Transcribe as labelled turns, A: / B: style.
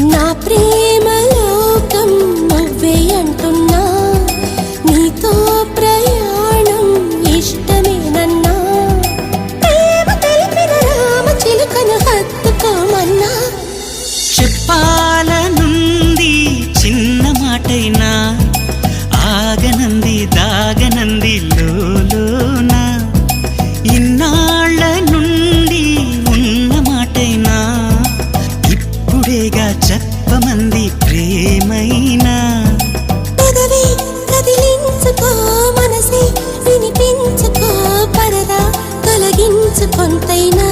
A: నా ప్రేమ లోకం నువ్వే అంటున్నా, నీతో ప్రయాణం ఇష్టమేనన్నా, ప్రేమ తెలిపిన రామ చిలుకను హత్తుకోమన్నా.
B: చెప్పాలనుంది చిన్న మాటైనా, ఆగనంది దాగనంది లోలోన, ఇన్నాళ్ళ నుండి ఉన్న మాటైనా, ఇప్పుడేగా చెప్పమంది ప్రేమైనా.
A: పెదవి కదిలించుకో, మనసే వినిపించుకో, పరదా తొలగించు కొంతైనా.